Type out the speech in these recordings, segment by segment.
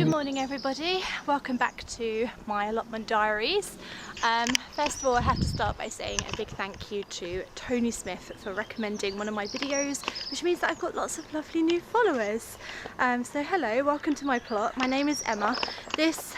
Good morning everybody, welcome back to my Allotment Diaries. First of all, I have to start by saying a big thank you to Tony Smith for recommending one of my videos, which means that I've got lots of lovely new followers. So hello, welcome to my plot. My name is Emma. This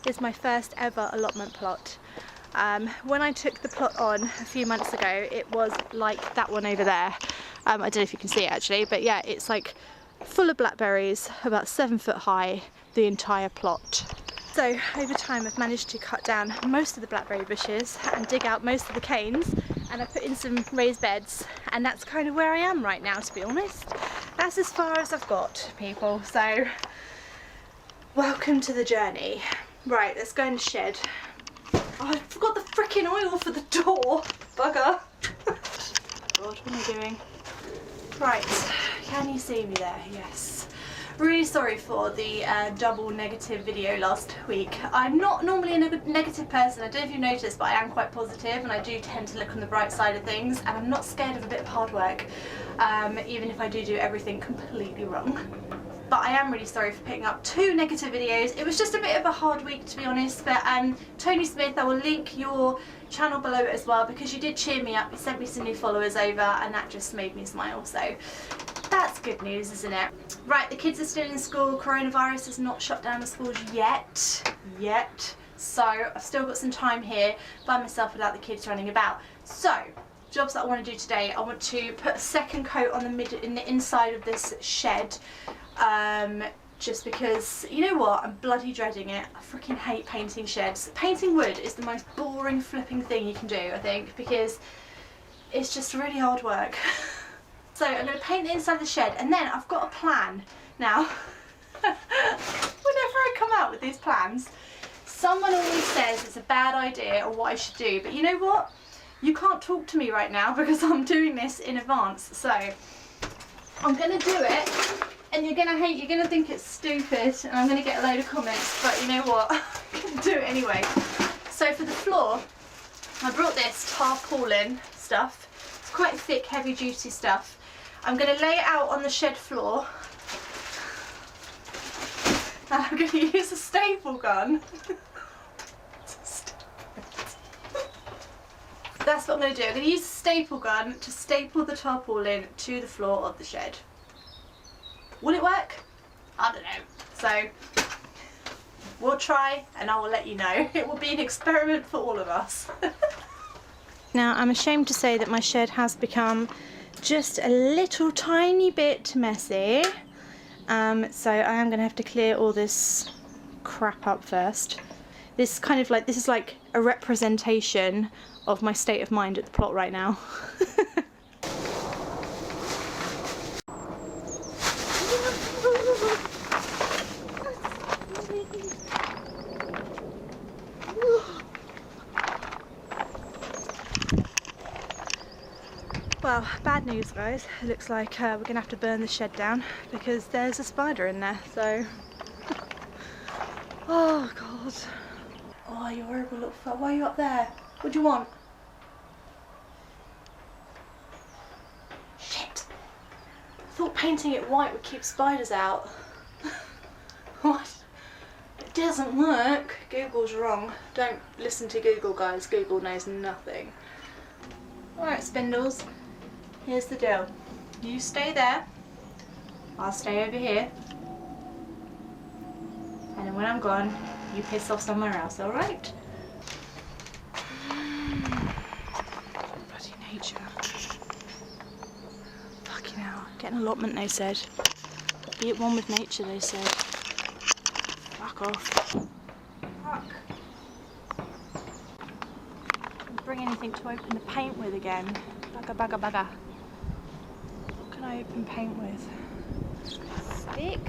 is my first ever allotment plot. When I took the plot on a few months ago, it was like that one over there. I don't know if you can see it actually, but yeah, it's like full of blackberries, about 7 foot high, the entire plot. So over time I've managed to cut down most of the blackberry bushes and dig out most of the canes, and I put in some raised beds, and that's kind of where I am right now, to be honest. That's as far as I've got, people, so welcome to the journey. Right, let's go in the shed. Oh, I forgot the freaking oil for the door, bugger. God, what am I doing? Right, can you see me there? Yes. Really sorry for the double negative video last week. I'm not normally a negative person, I don't know if you've noticed, but I am quite positive and I do tend to look on the bright side of things, and I'm not scared of a bit of hard work, even if I do everything completely wrong. But I am really sorry for picking up 2 negative videos. It was just a bit of a hard week, to be honest, but Tony Smith, I will link your channel below it as well, because you did cheer me up, you sent me some new followers over, and that just made me smile, so that's good news, isn't it? Right, the kids are still in school. Coronavirus has not shut down the schools yet, so I've still got some time here by myself without the kids running about. So jobs that I want to do today, I want to put a second coat on the inside of this shed, just because, you know what, I'm bloody dreading it. I freaking hate painting sheds. Painting wood is the most boring flipping thing you can do, I think, because it's just really hard work. So I'm going to paint the inside of the shed, and then I've got a plan. Now, whenever I come out with these plans, someone always says it's a bad idea or what I should do, but you know what? You can't talk to me right now because I'm doing this in advance. So I'm going to do it, and you're going to think it's stupid, and I'm going to get a load of comments, but you know what? I'm going to do it anyway. So for the floor, I brought this tarpaulin stuff. It's quite thick, heavy duty stuff. I'm going to lay it out on the shed floor, and I'm going to use a staple gun. That's what I'm going to do. I'm going to use a staple gun to staple the tarpaulin to the floor of the shed. Will it work? I don't know. So we'll try, and I will let you know. It will be an experiment for all of us. Now, I'm ashamed to say that my shed has become just a little tiny bit messy. So I am going to have to clear all this crap up first. This is like a representation of my state of mind at the plot right now. Well, bad news guys, it looks like we're going to have to burn the shed down because there's a spider in there, so... Oh god. Oh, you horrible little fuck, why are you up there? What do you want? Shit! I thought painting it white would keep spiders out. What? It doesn't work. Google's wrong. Don't listen to Google guys, Google knows nothing. Alright spindles. Here's the deal. You stay there, I'll stay over here, and then when I'm gone, you piss off somewhere else, alright? Bloody nature. Fucking hell. Get an allotment, they said. Be at one with nature, they said. Fuck off. Fuck. Don't bring anything to open the paint with again. Bugger, bugger, bugger. What can I open paint with? Stick?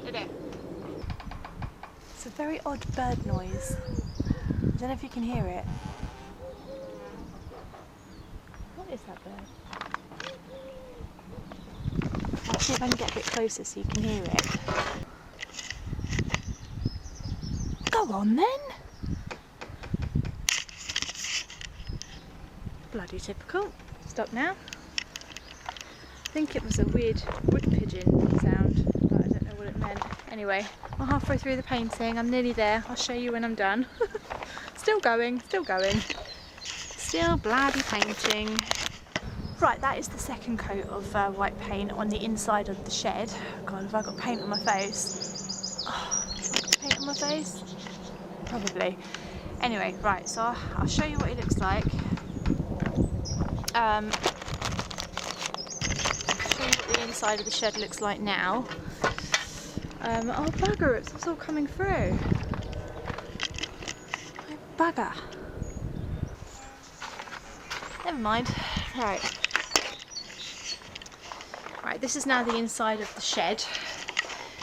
Did it? It's a very odd bird noise. I don't know if you can hear it. What is that bird? I'll see if I can get a bit closer so you can hear it. Go on then. Bloody typical. Stop now. think it was a weird wood pigeon sound, but I don't know what it meant. Anyway, I'm halfway through the painting. I'm nearly there. I'll show you when I'm done. Still going, still going. Still bloody painting. Right, that is the second coat of white paint on the inside of the shed. God, have I got paint on my face? Oh, have I got paint on my face? Probably. Anyway, right, so I'll show you what it looks like. Show you what the inside of the shed looks like now. Oh bugger, it's all coming through. Oh, bugger. Never mind. Right. Right, this is now the inside of the shed.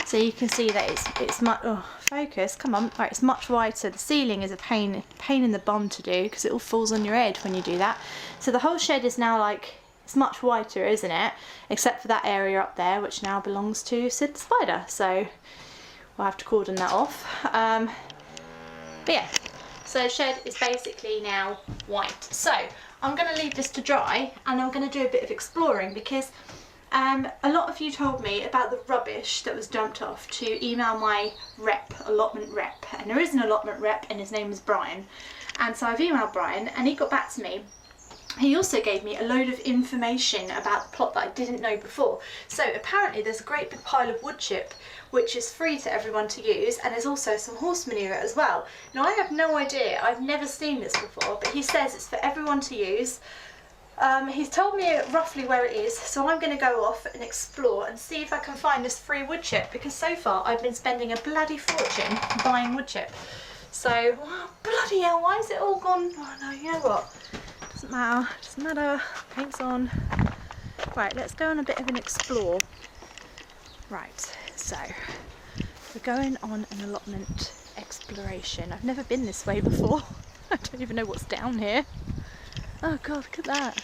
So you can see that it's much, oh, focus, come on. Right, it's much whiter. The ceiling is a pain in the bum to do because it all falls on your head when you do that. So the whole shed is now like, it's much whiter, isn't it? Except for that area up there, which now belongs to Sid the Spider. So we'll have to cordon that off. But yeah, so the shed is basically now white. So I'm going to leave this to dry and I'm going to do a bit of exploring because a lot of you told me about the rubbish that was dumped off to email my rep, allotment rep, and there is an allotment rep and his name is Brian. And so I've emailed Brian and he got back to me. He also gave me a load of information about the plot that I didn't know before. So apparently there's a great big pile of wood chip which is free to everyone to use, and there's also some horse manure as well. Now I have no idea, I've never seen this before, but he says it's for everyone to use. He's told me roughly where it is, so I'm going to go off and explore and see if I can find this free wood chip, because so far I've been spending a bloody fortune buying wood chip. So, oh, bloody hell, why is it all gone? Oh no, you know what? Doesn't matter, paint's on. Right, let's go on a bit of an explore. Right, so we're going on an allotment exploration. I've never been this way before. I don't even know what's down here. Oh god, look at that.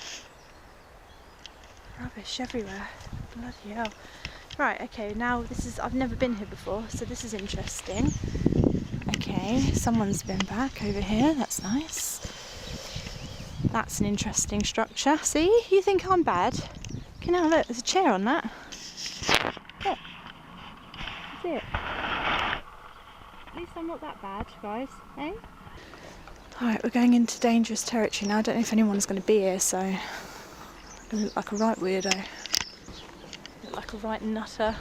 Rubbish everywhere. Bloody hell. Right, okay, now this is, I've never been here before, so this is interesting. Okay, someone's been back over here, that's nice. That's an interesting structure. See, you think I'm bad? Okay, now look, there's a chair on that. Look. See it? At least I'm not that bad, guys, eh? Alright, we're going into dangerous territory now. I don't know if anyone's going to be here, so I'm going to look like a right weirdo. Look like a right nutter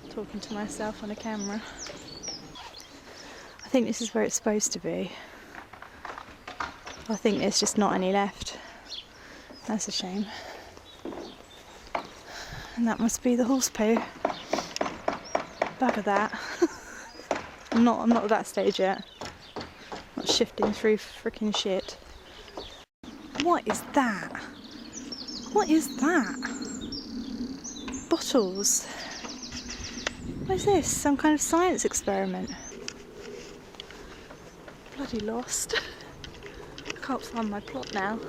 talking to myself on a camera. I think this is where it's supposed to be. I think there's just not any left. That's a shame. And that must be the horse poo. Bugger that. I'm not at that stage yet. Not shifting through freaking shit. What is that? What is that? Bottles. What is this? Some kind of science experiment? Bloody lost. I can't find my plot now.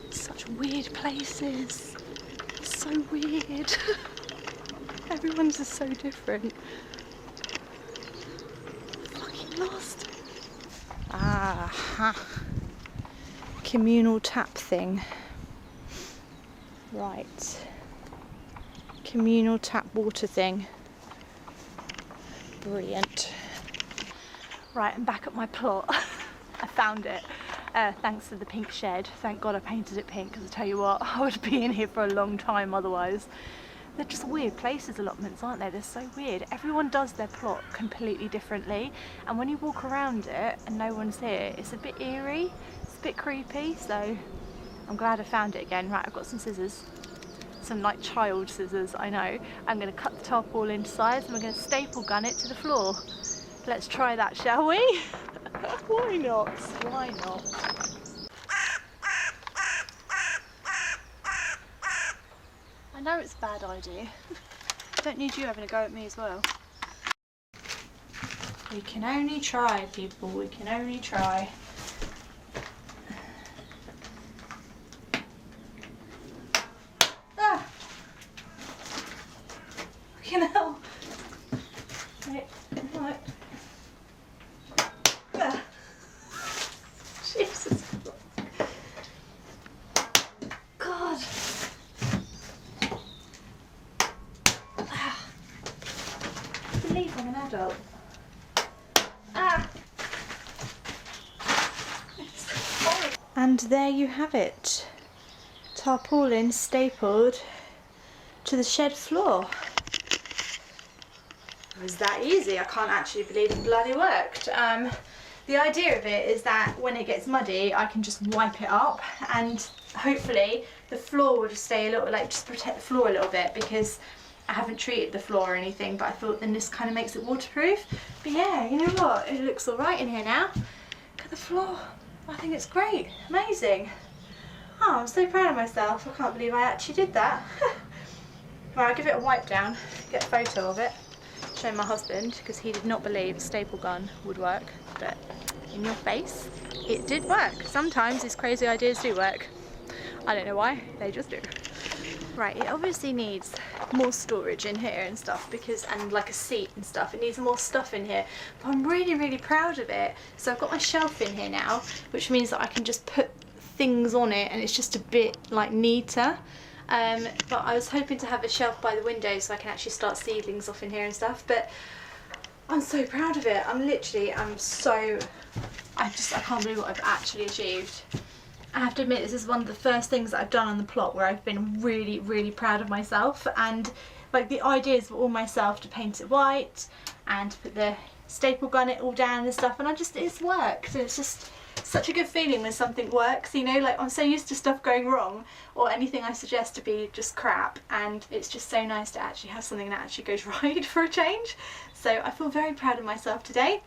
Such weird places. So weird. Everyone's just so different. Fucking lost. Aha. Communal tap thing. Right. Communal tap water thing. Brilliant. Right, I'm back at my plot. I found it. Thanks to the pink shed. Thank God I painted it pink, because I tell you what, I would be in here for a long time otherwise. They're just weird places, allotments, aren't they? They're so weird. Everyone does their plot completely differently, and when you walk around it and no one's here, it's a bit eerie, it's a bit creepy, so I'm glad I found it again. Right, I've got some scissors. Some like child scissors, I know. I'm going to cut the tarpaulin into size and we're going to staple gun it to the floor. Let's try that, shall we? Why not? Why not? I know it's a bad idea. Don't need you having a go at me as well. We can only try, people. We can only try. Ah! Fucking hell. Right, right. Ah. Jesus. God. And there you have it. Tarpaulin stapled to the shed floor. It was that easy. I can't actually believe it bloody worked. The idea of it is that when it gets muddy, I can just wipe it up, and hopefully the floor will just stay a little, like, just protect the floor a little bit, because I haven't treated the floor or anything, but I thought then this kind of makes it waterproof. But yeah, you know what? It looks all right in here now. Look at the floor. I think it's great. Amazing. Oh, I'm so proud of myself. I can't believe I actually did that. Right, I'll give it a wipe down, get a photo of it, show my husband, because he did not believe a staple gun would work, but in your face, it did work. Sometimes these crazy ideas do work. I don't know why, they just do. Right, it obviously needs more storage in here and stuff, because, and like a seat and stuff, it needs more stuff in here, but I'm really, really proud of it. So I've got my shelf in here now, which means that I can just put things on it and it's just a bit like neater. But I was hoping to have a shelf by the window so I can actually start seedlings off in here and stuff, but I'm so proud of it. I can't believe what I've actually achieved. I have to admit, this is one of the first things that I've done on the plot where I've been really, really proud of myself, and like the ideas were all myself, to paint it white and to put the staple gun it all down and stuff, and it's worked, and it's just such a good feeling when something works, you know, like I'm so used to stuff going wrong or anything I suggest to be just crap, and it's just so nice to actually have something that actually goes right for a change. So I feel very proud of myself today.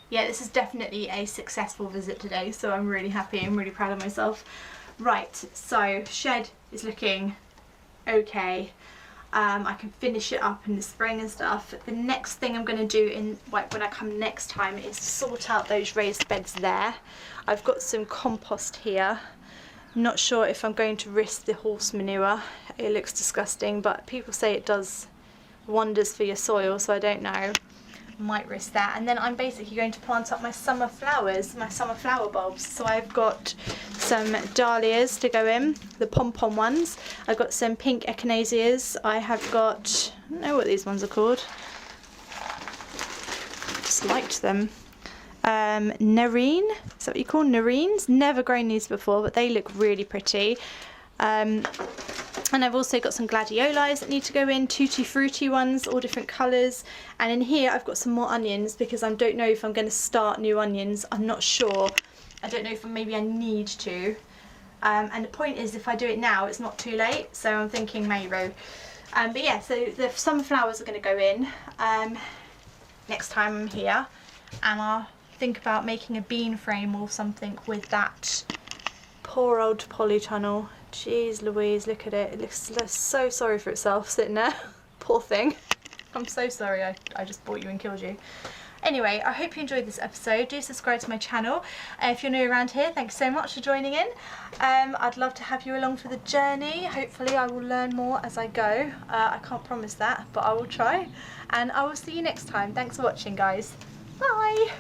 Yeah, this is definitely a successful visit today, so I'm really happy and really proud of myself. Right, so shed is looking okay. I can finish it up in the spring and stuff. The next thing I'm going to do when I come next time is sort out those raised beds there. I've got some compost here. Not sure if I'm going to risk the horse manure. It looks disgusting, but people say it does wonders for your soil, so I don't know. Might risk that. And then I'm basically going to plant up my summer flowers, my summer flower bulbs. So I've got some dahlias to go in, the pom-pom ones. I've got some pink echinaceas. I have got, I don't know what these ones are called, just liked them. Nerine, is that what you call nerines? Never grown these before, but they look really pretty. And I've also got some gladiolis that need to go in, tutti frutti ones, all different colours. And in here I've got some more onions, because I don't know if I'm going to start new onions. I'm not sure. I don't know if maybe I need to. And the point is, if I do it now, it's not too late. So I'm thinking maybe. But yeah, so the summer flowers are going to go in next time I'm here. And I'll think about making a bean frame or something with that poor old polytunnel. Jeez Louise, look at it. It looks so sorry for itself sitting there. Poor thing. I'm so sorry I just bought you and killed you. Anyway, I hope you enjoyed this episode. Do subscribe to my channel. If you're new around here, thanks so much for joining in. I'd love to have you along for the journey. Hopefully I will learn more as I go. I can't promise that, but I will try. And I will see you next time. Thanks for watching, guys. Bye!